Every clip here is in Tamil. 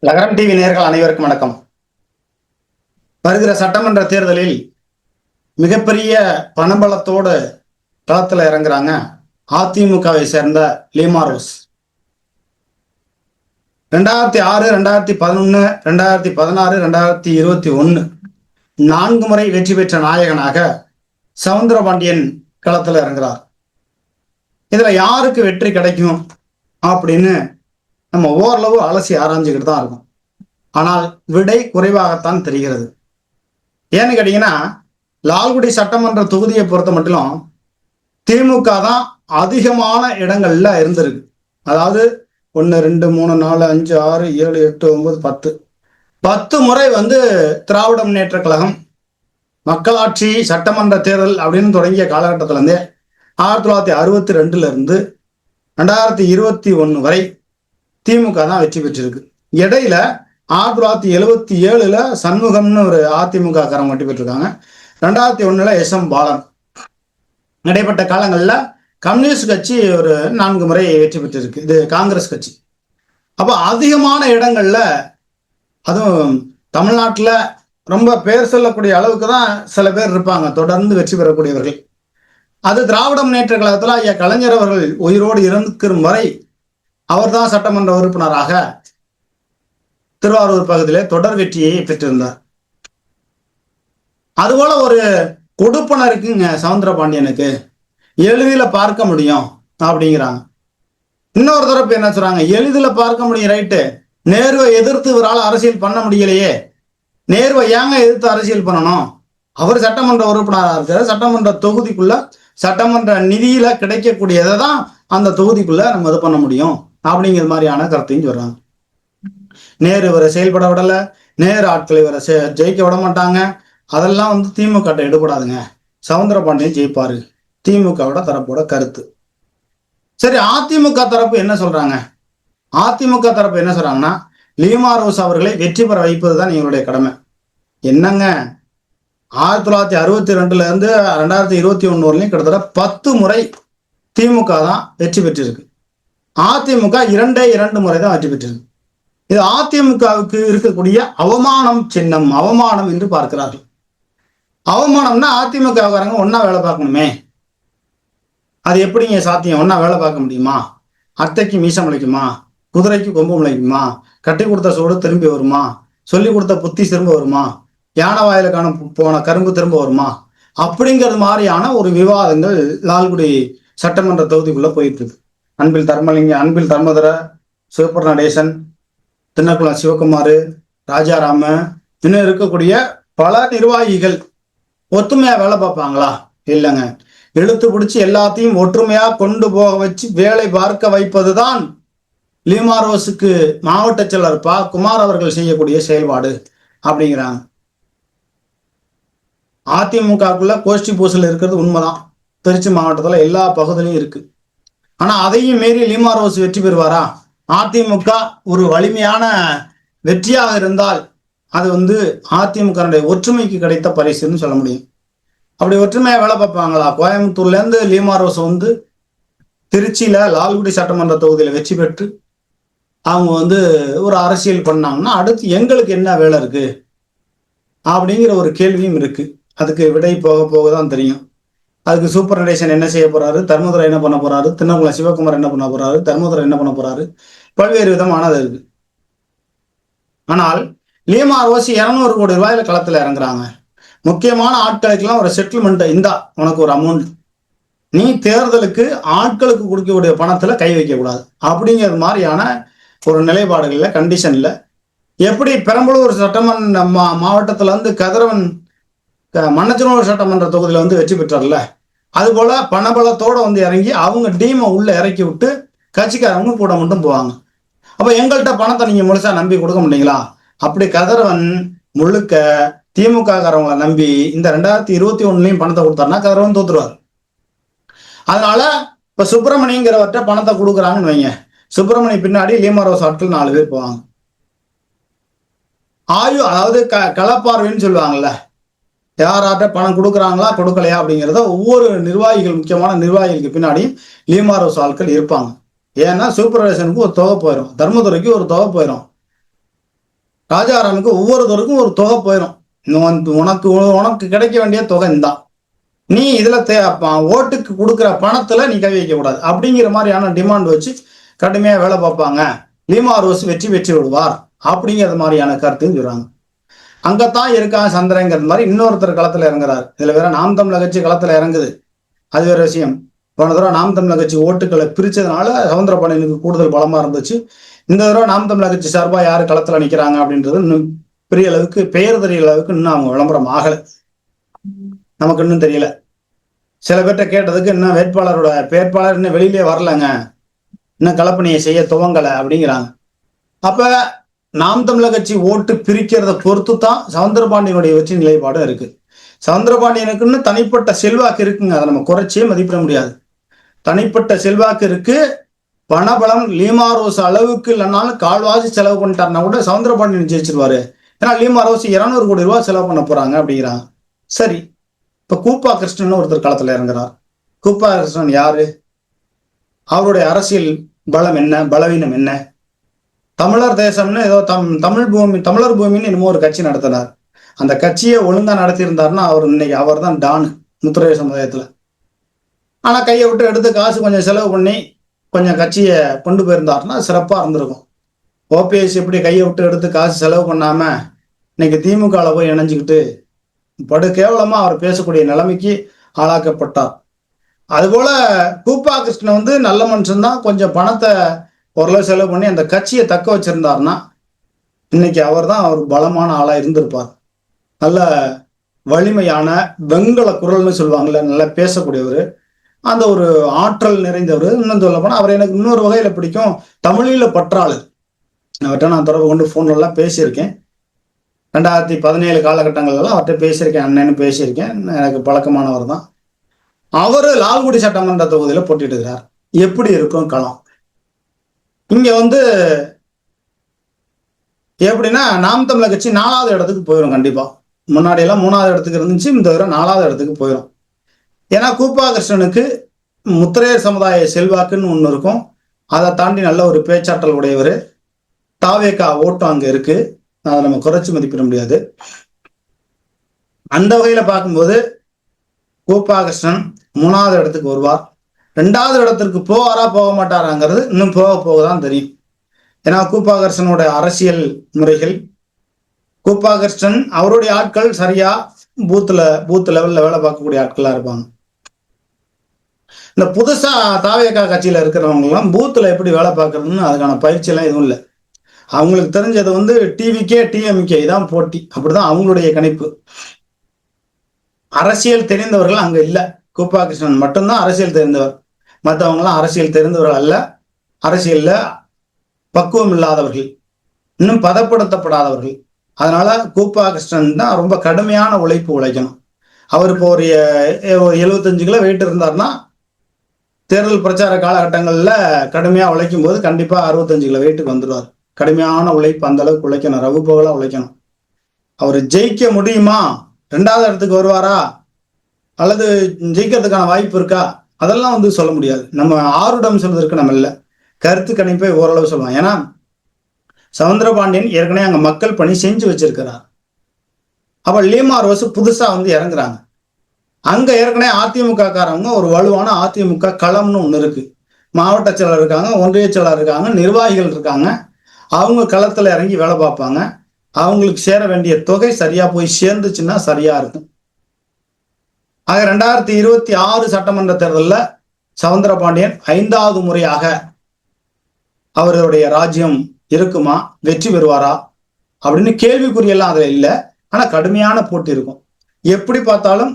லகரம் டிவி நேயர்கள் அனைவருக்கும் வணக்கம். வருகிற சட்டமன்ற தேர்தலில் மிகப்பெரிய பணபலத்தோடு களத்தில் இறங்குறாங்க அதிமுகவை சேர்ந்த லீமா ரோஸ். 2006, 2011, 2016, 2021 4 முறை வெற்றி பெற்ற நாயகனாக சவுந்தரபாண்டியன் களத்தில் இறங்குறார். இதுல யாருக்கு வெற்றி கிடைக்கும் அப்படின்னு நம்ம ஓரளவு அலசி ஆராய்ஞ்சுக்கிட்டு தான் இருக்கும். ஆனால் விடை குறைவாகத்தான் தெரிகிறது. ஏன்னு கேட்டீங்கன்னா, லால்குடி சட்டமன்ற தொகுதியை பொறுத்த மட்டும் திமுக தான் அதிகமான இடங்கள்ல இருந்திருக்கு. அதாவது 1, 2, 3, 4, 5, 6, 7, 8, 9, 10 முறை திராவிட முன்னேற்ற கழகம் மக்களாட்சி சட்டமன்ற தேர்தல் அப்படின்னு தொடங்கிய காலகட்டத்திலேருந்தே 1962 இருந்து 2021 வரை திமுக தான் வெற்றி பெற்றிருக்கு. இடையில 1977 சண்முகம்னு ஒரு அதிமுக காரங்க வெற்றி பெற்றிருக்காங்க. 2001 SM பாலன். நடைபெற்ற காலங்கள்ல கம்யூனிஸ்ட் கட்சி ஒரு 4 முறை வெற்றி பெற்றிருக்கு. இது காங்கிரஸ் கட்சி. அப்போ அதிகமான இடங்கள்ல, அதுவும் தமிழ்நாட்டில் ரொம்ப பேர் சொல்லக்கூடிய அளவுக்கு தான் சில பேர் இருப்பாங்க தொடர்ந்து வெற்றி பெறக்கூடியவர்கள். அது திராவிட முன்னேற்ற கழகத்தில் ஐயா கலைஞர் அவர்கள் உயிரோடு இருக்கும் வரை அவர் தான் சட்டமன்ற உறுப்பினராக திருவாரூர் பகுதியிலே தொடர் வெற்றியை பெற்றிருந்தார். அதுபோல ஒரு கொடுப்பன இருக்குங்க சவுந்தரபாண்டியனுக்கு, எளிதில் பார்க்க முடியும் அப்படிங்கிறாங்க. இன்னொரு தரப்பு என்ன சொல்றாங்க, எளிதில் பார்க்க முடியும் ரைட்டு, நேருவை எதிர்த்து இவரால் அரசியல் பண்ண முடியலையே, நேருவை ஏங்க எதிர்த்து அரசியல் பண்ணணும், அவர் சட்டமன்ற உறுப்பினராக இருக்கிற சட்டமன்ற தொகுதிக்குள்ள சட்டமன்ற நிதியில கிடைக்கக்கூடியதை தான் அந்த தொகுதிக்குள்ள நம்ம இது பண்ண முடியும் அப்படிங்கிற மாதிரியான கருத்தையும் சொல்றாங்க. நேரு இவரை செயல்பட விடல, நேரு ஆட்களை இவரை ஜெயிக்க விட மாட்டாங்க, அதெல்லாம் திமுக எடுபடாதுங்க, சவுந்தரபாண்டியன் ஜெயிப்பாரு, திமுகவோட தரப்போட கருத்து. சரி, அதிமுக தரப்பு என்ன சொல்றாங்க? அதிமுக தரப்பு என்ன சொல்றாங்கன்னா, லீமா ரோஸ் அவர்களை வெற்றி பெற வைப்பதுதான் எங்களுடைய கடமை. என்னங்க, 1962 இருந்து 2021 வரலையும் கிட்டத்தட்ட 10 முறை திமுக தான் வெற்றி பெற்றிருக்கு. அதிமுக 2 முறை தான் வெற்றி பெற்றிருக்கு. இது அதிமுகவுக்கு இருக்கக்கூடிய அவமானம் சின்னம், அவமானம் என்று பார்க்கிறார்கள். அவமானம்னா அதிமுககாரங்க ஒன்னா வேலை பார்க்கணுமே, அது எப்படிங்க சாத்தியம்? ஒன்னா வேலை பார்க்க முடியுமா? அத்தைக்கு மீசம் முளைக்குமா? குதிரைக்கு கொம்பு முளைக்குமா? கட்டி கொடுத்த சோடு திரும்பி வருமா? சொல்லி கொடுத்த புத்தி திரும்ப வருமா? யானை வாயில காண போன கரும்பு திரும்ப வருமா? அப்படிங்கிறது மாதிரியான ஒரு விவாதங்கள் லால்குடி சட்டமன்ற தொகுதிக்குள்ள போயிட்டு இருக்கு. அன்பில் தர்மதுரை, சிவபுர நடேசன், திண்ணக்குளம் சிவகுமார், ராஜாராம, இன்னும் இருக்கக்கூடிய பல நிர்வாகிகள் ஒத்துமையா வேலை பார்ப்பாங்களா? இல்லைங்க. இழுத்து பிடிச்சி எல்லாத்தையும் ஒற்றுமையா கொண்டு போக வச்சு வேலை பார்க்க வைப்பதுதான் லீமா ரோஸுக்கு மாவட்ட செயலர் பா குமார் அவர்கள் செய்யக்கூடிய செயல்பாடு அப்படிங்கிறாங்க. அதிமுகக்குள்ள கோஷ்டி பூசல் இருக்கிறது உண்மைதான், திருச்சி மாவட்டத்துல எல்லா பகுதியிலும் இருக்கு. ஆனா அதையும் மீறி லீமா ரோஸ் வெற்றி பெறுவாரா? அதிமுக ஒரு வலிமையான வெற்றியாக இருந்தால் அது அதிமுக ஒற்றுமைக்கு கிடைத்த பரிசுன்னு சொல்ல முடியும். அப்படி ஒற்றுமையா வேலை பார்ப்பாங்களா? கோயம்புத்தூர்ல இருந்து லீமா ரோஸ் திருச்சியில லால்குடி சட்டமன்ற தொகுதியில வெற்றி பெற்று அவங்க ஒரு அரசியல் பண்ணாங்கன்னா அடுத்து எங்களுக்கு என்ன வேலை இருக்கு அப்படிங்கிற ஒரு கேள்வியும் இருக்கு. அதுக்கு விடை போக போக தான் தெரியும். அதுக்கு சூப்பர் நடேசன் என்ன செய்ய போறாரு, தர்மதுரை என்ன பண்ண போறாரு, திண்ணக்குளம் சிவகுமார் என்ன பண்ண போறாரு, தர்மதுரை என்ன பண்ண போறாரு, பல்வேறு விதமானது இருக்கு. ஆனால் லீமா ரோஸ் 200 கோடி ரூபாயில களத்துல இறங்குறாங்க. முக்கியமான ஆட்களுக்கெல்லாம் ஒரு செட்டில்மெண்ட், இந்தா உனக்கு ஒரு அமௌண்ட், நீ தேர்தலுக்கு ஆட்களுக்கு கொடுக்கக்கூடிய பணத்துல கை வைக்க கூடாது அப்படிங்கிறது மாதிரியான ஒரு நிலைப்பாடுகள்ல கண்டிஷன்ல, எப்படி பெரம்பலூர் சட்டமன்ற மாவட்டத்துல கதிரவன் மன்னச்சனூர் சட்டமன்ற தொகுதியில வெற்றி பெற்றார்ல, அது போல பணபலத்தோட இறங்கி அவங்க டீமை உள்ள இறக்கி விட்டு கட்சிக்காரங்க கூட மட்டும் போவாங்க. அப்ப எங்கள்கிட்ட பணத்தை நீங்க முழுசா நம்பி கொடுக்க முடியுங்களா? அப்படி கதிரவன் முழுக்க திமுக காரவங்களை நம்பி இந்த 2021 பணத்தை கொடுத்தாருன்னா கதிரவன் தோத்துருவார். அதனால இப்ப சுப்பிரமணியங்கிறவர்கிட்ட பணத்தை கொடுக்குறாங்கன்னு வைங்க, சுப்பிரமணிய பின்னாடி லீமா ரோஸ் ஆட்கள் 4 பேர் போவாங்க. அதாவது களப்பார்வைன்னு சொல்லுவாங்கல்ல, யாராட்ட பணம் கொடுக்குறாங்களா கொடுக்கலையா அப்படிங்கிறத ஒவ்வொரு நிர்வாகிகள், முக்கியமான நிர்வாகிகளுக்கு பின்னாடியும் லீமா ரோஸ் ஆட்கள் இருப்பாங்க. ஏன்னா சூப்பர்வைசனுக்கு ஒரு தொகை போயிடும், தர்மதுரைக்கு ஒரு தொகை போயிடும், ராஜாராமுக்கு ஒவ்வொருத்தருக்கும் ஒரு தொகை போயிடும். உனக்கு உனக்கு கிடைக்க வேண்டிய தொகை இந்தான், நீ இதுல ஓட்டுக்கு கொடுக்குற பணத்துல நீ கை வைக்க கூடாது அப்படிங்கிற மாதிரியான டிமாண்ட் வச்சு கடுமையா வேலை பார்ப்பாங்க. லீமா ரோஸ் வெற்றி பெற்று விடுவார் அப்படிங்கிறது மாதிரியான கருத்துன்னு சொல்றாங்க. அங்கத்தான் இருக்கான் சந்திரங்கிறது மாதிரி இன்னொருத்தர் களத்துல இறங்குறாரு. இதுல வேற நாம் தமிழர் கட்சி களத்துல இறங்குது, அது வேற விஷயம். போன தடவை நாம் தமிழர் கட்சி ஓட்டுக்களை பிரிச்சதுனால சவுந்தரபாண்டியனுக்கு கூடுதல் பலமா இருந்துச்சு. இந்த தடவை நாம் தமிழர் கட்சி சார்பா யாரு களத்துல நிக்கிறாங்க அப்படின்றது இன்னும் பெரிய அளவுக்கு பெயர் தெரிய அளவுக்கு இன்னும் அவங்க விளம்பரம் ஆகல, நமக்கு இன்னும் தெரியல. சில பேர்கிட்ட கேட்டதுக்கு இன்னும் வேட்பாளர் இன்னும் வெளியிலே வரலங்க, இன்னும் கலப்பணியை செய்ய துவங்கலை அப்படிங்கிறாங்க. அப்ப நாம் தமிழர் கட்சி ஓட்டு பிரிக்கிறத பொறுத்து தான் சவுந்தரபாண்டியனுடைய வெற்றி நிலைப்பாடும் இருக்கு. சவுந்தரபாண்டியனுக்குன்னு தனிப்பட்ட செல்வாக்கு இருக்குங்க, அதை நம்ம குறைச்சே மதிப்பிட முடியாது. தனிப்பட்ட செல்வாக்கு இருக்கு. பணபலம் லீமா ரோஸ் அளவுக்கு இல்லைனாலும் கால்வாசி செலவு பண்ணிட்டாருன்னா கூட சவுந்தரபாண்டியன் ஜெயிச்சிருவாரு. ஏன்னா லீமா ரோஸ் 200 கோடி ரூபாய் செலவு பண்ண போறாங்க அப்படிங்கிறாங்க. சரி, இப்ப கூப்பா கிருஷ்ணன் ஒருத்தர் களத்துல இறங்குறார். கூப்பா கிருஷ்ணன் யாரு? அவருடைய அரசியல் பலம் என்ன, பலவீனம் என்ன? தமிழர் தேசம்னு ஏதோ தமிழர் பூமின்னு என்னமோ ஒரு கட்சி நடத்தினார். அந்த கட்சியை ஒழுங்கா நடத்தியிருந்தாருன்னா அவர் தான் டான் முத்திரையர் சமுதாயத்துல. ஆனா கையை விட்டு எடுத்து காசு கொஞ்சம் செலவு பண்ணி கொஞ்சம் கட்சியை கொண்டு போயிருந்தாருன்னா சிறப்பா இருந்திருக்கும். ஓபிஎஸ் எப்படி கையை விட்டு எடுத்து காசு செலவு பண்ணாம இன்னைக்கு திமுகவில் போய் இணைஞ்சுக்கிட்டு படு கேவலமா அவர் பேசக்கூடிய நிலைமைக்கு ஆளாக்கப்பட்டார். அதுபோல கூப்பா கிருஷ்ணன் நல்ல மனுஷன் தான், கொஞ்சம் பணத்தை ஓரளவு செலவு பண்ணி அந்த கட்சியை தக்க வச்சிருந்தாருன்னா இன்னைக்கு அவர் பலமான ஆளா இருந்திருப்பார். நல்ல வலிமையான வெங்கல குரல்னு சொல்லுவாங்கல்ல, நல்லா பேசக்கூடியவர், அந்த ஒரு ஆற்றல் நிறைந்தவர். இன்னும் சொல்ல போனா அவர் எனக்கு இன்னொரு வகையில பிடிக்கும், தமிழில பற்றாளர். அவர்கிட்ட நான் தொடர்பு கொண்டு போன்லாம் பேசியிருக்கேன். 2017 காலகட்டங்கள்லாம் அவர்கிட்ட பேசியிருக்கேன், அண்ணன்னு பேசியிருக்கேன். எனக்கு பழக்கமானவர் தான். அவரு லால்குடி சட்டமன்ற தொகுதியில போட்டியிடுகிறார். எப்படி இருக்கும் களம்? இங்க எப்படின்னா நாம் தமிழர் கட்சி 4வது இடத்துக்கு போயிடும் கண்டிப்பா. முன்னாடி எல்லாம் 3வது இடத்துக்கு இருந்துச்சு, இந்த தடவை 4வது இடத்துக்கு போயிடும். ஏன்னா கூப்பா கிருஷ்ணனுக்கு முத்திரையர் சமுதாய செல்வாக்குன்னு ஒண்ணு இருக்கும். அதை தாண்டி நல்ல ஒரு பேச்சாற்றல் உடையவர். தாவேக்கா ஓட்டம் அங்க இருக்கு, அதை நம்ம குறைச்சி மதிப்பிட முடியாது. அந்த வகையில பார்க்கும்போது கூப்பா கிருஷ்ணன் 3வது இடத்துக்கு வருவார். 2வது இடத்திற்கு போவாரா போக மாட்டாராங்கிறது இன்னும் போகதான் தெரியும். ஏன்னா கூப்பா கிருஷ்ணனோட அரசியல் முறைகள், கூப்பா கிருஷ்ணன் அவருடைய ஆட்கள் சரியா பூத் லெவல்ல வேலை பார்க்கக்கூடிய ஆட்களா இருப்பாங்க. இந்த புதுசா தாவேக்கா கட்சியில இருக்கிறவங்க எல்லாம் பூத்துல எப்படி வேலை பார்க்கறதுன்னு அதுக்கான பயிற்சி எல்லாம் எதுவும் இல்லை. அவங்களுக்கு தெரிஞ்சது டிவிக்கே டிஎம்கே தான் போட்டி, அப்படிதான் அவங்களுடைய கணிப்பு. அரசியல் தெரிந்தவர்கள் அங்க இல்ல. கூப்பா கிருஷ்ணன் மட்டும்தான் அரசியல் தெரிந்தவர், மற்றவங்க எல்லாம் அரசியல் தெரிந்தவர்கள் அல்ல. அரசியல்ல பக்குவம் இல்லாதவர்கள், இன்னும் பதப்படுத்தப்படாதவர்கள். அதனால கூப்பா கிருஷ்ணன் தான் ரொம்ப கடுமையான உழைப்பு உழைக்கணும். அவர் இப்போ ஒரு 75 கிலோ வெயிட் இருந்தார்னா தேர்தல் பிரச்சார காலகட்டங்கள்ல கடுமையா உழைக்கும் போது கண்டிப்பா 65 கிலோ வெயிட்டுக்கு வந்துடுவார். கடுமையான உழைப்பு, அந்த அளவுக்கு உழைக்கணும், ரகுபோகலா உழைக்கணும். அவர் ஜெயிக்க முடியுமா, 2வது இடத்துக்கு வருவாரா, அல்லது ஜெயிக்கிறதுக்கான வாய்ப்பு இருக்கா, அதெல்லாம் சொல்ல முடியாது. நம்ம ஆருடம் சொல்வதற்கு நம்ம இல்லை, கருத்து கணிப்பை ஓரளவு சொல்லலாம். ஏன்னா சவுந்தரபாண்டியன் ஏற்கனவே அங்க மக்கள் பணி செஞ்சு வச்சிருக்கிறார். அப்ப லீமா ரோஸ் புதுசா இறங்குறாங்க. அங்க ஏற்கனவே அதிமுக காரவங்க ஒரு வலுவான அதிமுக களம்னு ஒண்ணு இருக்கு. மாவட்ட செயலர் இருக்காங்க, ஒன்றிய செயலர் இருக்காங்க, நிர்வாகிகள் இருக்காங்க. அவங்க களத்துல இறங்கி வேலை பார்ப்பாங்க. அவங்களுக்கு சேர வேண்டிய தொகை சரியா போய் சேர்ந்துச்சுன்னா சரியா இருக்கும். ஆக 2026 சட்டமன்ற தேர்தலில் சவுந்தரபாண்டியன் 5வது முறையாக அவருடைய ராஜ்யம் இருக்குமா, வெற்றி பெறுவாரா அப்படின்னு கேள்விக்குறியெல்லாம் அதுல இல்லை. ஆனா கடுமையான போட்டி இருக்கும். எப்படி பார்த்தாலும்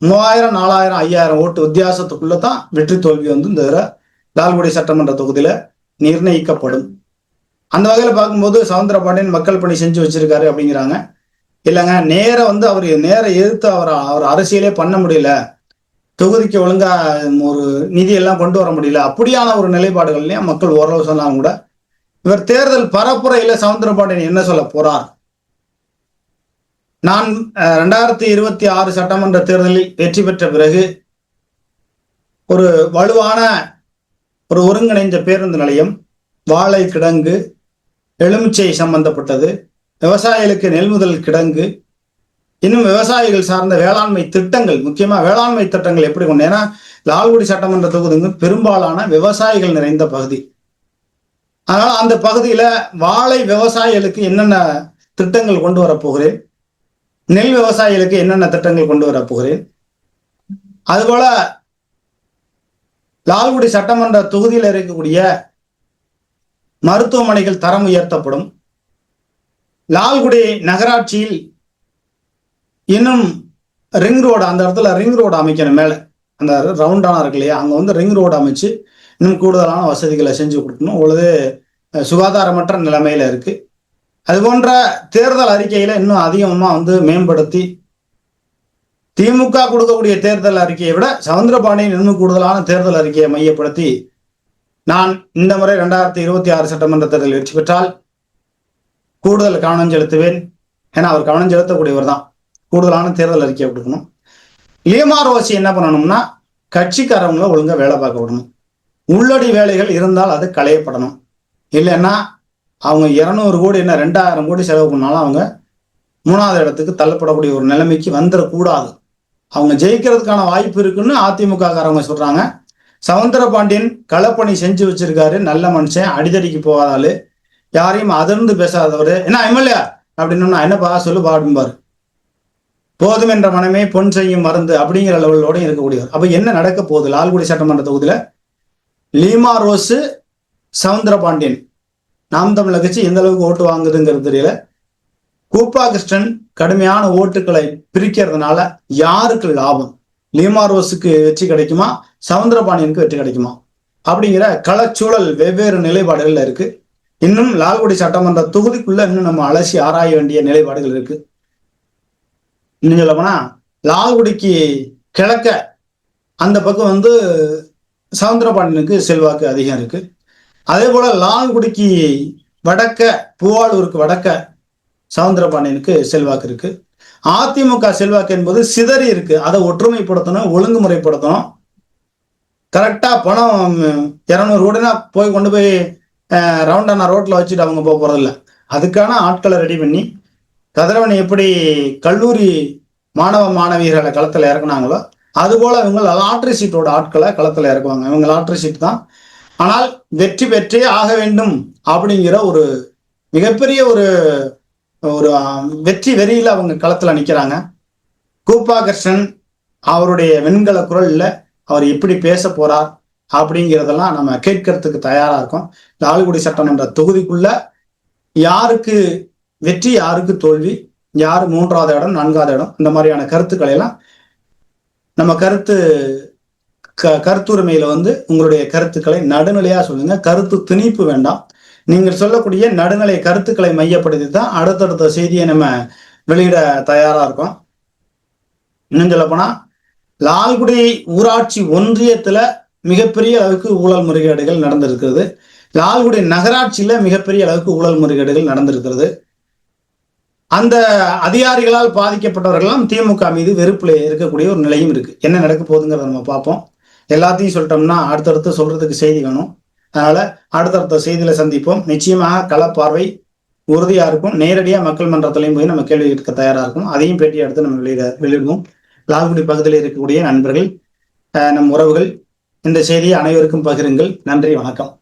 3000, 4000, 5000 ஓட்டு வித்தியாசத்துக்குள்ளதான் வெற்றி தோல்வி இந்த லால்குடி சட்டமன்ற தொகுதியில நிர்ணயிக்கப்படும். அந்த வகையில பார்க்கும்போது சவுந்தரபாண்டியன் மக்கள் பணி செஞ்சு வச்சிருக்காரு அப்படிங்கிறாங்க. இல்லைங்க, நேர அவர் நேர எதிர்த்து அவர் அரசியலே பண்ண முடியல, தொகுதிக்கு ஒழுங்கா ஒரு நிதி எல்லாம் கொண்டு வர முடியல, அப்படியான ஒரு நிலைப்பாடுகள்லயும் மக்கள் ஓரளவு சொன்னாங்க கூட இவர் தேர்தல் பரப்புரையில சவுந்தரபாண்டியன் என்ன சொல்ல போறார்? நான் 2026 சட்டமன்ற தேர்தலில் வெற்றி பெற்ற பிறகு ஒரு வலுவான ஒரு ஒருங்கிணைந்த பேருந்து நிலையம், வாழை கிடங்கு, எலுமிச்சை சம்பந்தப்பட்டது, விவசாயிகளுக்கு நெல்முதல் கிடங்கு, இன்னும் விவசாயிகள் சார்ந்த வேளாண்மை திட்டங்கள், முக்கியமா வேளாண்மை திட்டங்கள் எப்படி கொண்டு, ஏன்னா லால்குடி சட்டமன்ற தொகுதி பெரும்பாலான விவசாயிகள் நிறைந்த பகுதி. அதனால அந்த பகுதியில வாழை விவசாயிகளுக்கு என்னென்ன திட்டங்கள் கொண்டு வரப்போகிறேன், நெல் விவசாயிகளுக்கு என்னென்ன திட்டங்கள் கொண்டு வரப்போகிறேன், அதுபோல லால்குடி சட்டமன்ற தொகுதியில் இருக்கக்கூடிய மருத்துவமனைகள் தரம் உயர்த்தப்படும். லால்குடி நகராட்சியில் இன்னும் ரிங் ரோடு, அந்த இடத்துல ரிங் ரோடு அமைக்கணும். மேல அந்த ரவுண்டானா இருக்கு இல்லையா, அங்க ரிங் ரோடு அமைச்சு இன்னும் கூடுதலான வசதிகளை செஞ்சு கொடுக்கணும். உள்ளது சுகாதாரமற்ற நிலைமையில இருக்கு. அது போன்ற தேர்தல் அறிக்கையில இன்னும் அதிகமா மேம்படுத்தி, திமுக கொடுக்கக்கூடிய தேர்தல் அறிக்கையை விட சவுந்தரபாண்டியன் இன்னும் கூடுதலான தேர்தல் அறிக்கையை மையப்படுத்தி, நான் இந்த முறை 2026 சட்டமன்ற தேர்தலில் வெற்றி பெற்றால் கூடுதல் கவனம் செலுத்துவேன். ஏன்னா அவர் கவனம் செலுத்தக்கூடியவர் தான். கூடுதலான தேர்தல் அறிக்கையை கொடுக்கணும். லிமாரோசி என்ன பண்ணணும்னா, கட்சிக்காரவங்களை ஒழுங்கா வேலை பார்க்க விடணும். உள்ளடி வேலைகள் இருந்தால் அது களையப்படணும். இல்லைன்னா அவங்க 200 கோடி என்ன 2000 கோடி செலவு பண்ணாலும் அவங்க 3வது இடத்துக்கு தள்ளப்படக்கூடிய ஒரு நிலைமைக்கு வந்துடக்கூடாது. அவங்க ஜெயிக்கிறதுக்கான வாய்ப்பு இருக்குன்னு அதிமுக காரவங்க சொல்றாங்க. சவுந்தரபாண்டியன் களப்பணி செஞ்சு வச்சிருக்காரு, நல்ல மனுஷன், அடிதடிக்கு போகாதாலு, யாரையும் அதிர்ந்து பேசாதவர். என்ன எம்எல்ஏ அப்படின்னு என்னப்பா சொல்லுப்பா அப்படின்பாரு. போதும் என்ற மனமே பொன் செய்யும் மருந்து அப்படிங்கிற லெவலோட இருக்கக்கூடியவர். அப்ப என்ன நடக்க போகுது லால்குடி சட்டமன்ற தொகுதியில? லீமா ரோஸ், சவுந்தரபாண்டியன், நாம் தமிழர் கட்சி எந்த அளவுக்கு ஓட்டு வாங்குதுங்கிறது தெரியல. கூப்பா கிருஷ்ணன் கடுமையான ஓட்டுகளை பிரிக்கிறதுனால யாருக்கு லாபம்? லீமா ரோஸுக்கு வெற்றி கிடைக்குமா, சவுந்தரபாண்டியனுக்கு வெற்றி கிடைக்குமா அப்படிங்கிற களச்சூழல் வெவ்வேறு நிலைப்பாடுகள்ல இருக்கு. இன்னும் லால்குடி சட்டமன்ற தொகுதிக்குள்ள இன்னும் நம்ம அலசி ஆராய வேண்டிய நிலைப்பாடுகள் இருக்கு. இன்னும் சொல்ல போனா லால்குடிக்கு கிழக்க அந்த பக்கம் சவுந்தரபாண்டியனுக்கு செல்வாக்கு அதிகம் இருக்கு. அதே போல லால்குடிக்கு வடக்க, பூவாளூருக்கு வடக்க சவுந்தரபாண்டியனுக்கு செல்வாக்கு இருக்கு. அதிமுக செல்வாக்கு என்பது சிதறி இருக்கு. அதை ஒற்றுமைப்படுத்தணும், ஒழுங்குமுறைப்படுத்தணும். கரெக்டா பணம் 200 கோடினா கொண்டு போய் ரவுண்டானா ரோட்ல வச்சுட்டு அவங்க போக போறதில்ல. அதுக்கான ஆட்களை ரெடி பண்ணி, கதிரவன் எப்படி கல்லூரி மாணவ மாணவியர்களை களத்துல இறக்குனாங்களோ அதுபோல இவங்க லாட்ரி சீட்டோட ஆட்களை களத்துல இறக்குவாங்க. இவங்க லாட்ரி சீட் தான், ஆனால் வெற்றி பெற்றே ஆக வேண்டும் அப்படிங்கிற ஒரு மிகப்பெரிய ஒரு வெற்றி வெறியில அவங்க களத்துல நிக்கிறாங்க. கூப்பா கிருஷ்ணன் அவருடைய வெண்கல குரல்ல அவர் எப்படி பேச போறார் அப்படிங்கிறதெல்லாம் நம்ம கேட்கறதுக்கு தயாரா இருக்கும். லால்குடி சட்டமன்ற தொகுதிக்குள்ள யாருக்கு வெற்றி, யாருக்கு தோல்வி, யார் 3வது இடம், 4வது இடம், இந்த மாதிரியான கருத்துக்களை எல்லாம் நம்ம கருத்துரிமையில உங்களுடைய கருத்துக்களை நடுநிலையா சொல்லுங்க. கருத்து திணிப்பு வேண்டாம். நீங்கள் சொல்லக்கூடிய நடுநிலை கருத்துக்களை மையப்படுத்தி தான் அடுத்தடுத்த செய்தியை நம்ம வெளியிட தயாரா இருக்கோம். இன்னும் சொல்ல போனா லால்குடி ஊராட்சி ஒன்றியத்துல மிகப்பெரிய அளவுக்கு ஊழல் முறைகேடுகள் நடந்திருக்கிறது. லால்குடி நகராட்சியில மிகப்பெரிய அளவுக்கு ஊழல் முறைகேடுகள் நடந்திருக்கிறது. அந்த அதிகாரிகளால் பாதிக்கப்பட்டவர்கள்லாம் திமுக மீது வெறுப்புல இருக்கக்கூடிய ஒரு நிலையும் இருக்கு. என்ன நடக்க போகுதுங்கிறத நம்ம பார்ப்போம். எல்லாத்தையும் சொல்லிட்டோம்னா அடுத்தடுத்து சொல்றதுக்கு செய்தி வேணும். அதனால அடுத்தடுத்த செய்தியில சந்திப்போம். நிச்சயமாக களப்பார்வை உறுதியா இருக்கும். நேரடியா மக்கள் மன்றத்திலையும் போய் நம்ம கேள்வி கேட்க தயாரா இருக்கும். அதையும் பேட்டி எடுத்து நம்ம வெளியிடுவோம். லால்குடி பகுதியில் இருக்கக்கூடிய நண்பர்கள், நம் உறவுகள், இந்த செய்தியை அனைவருக்கும் பகிருங்கள். நன்றி, வணக்கம்.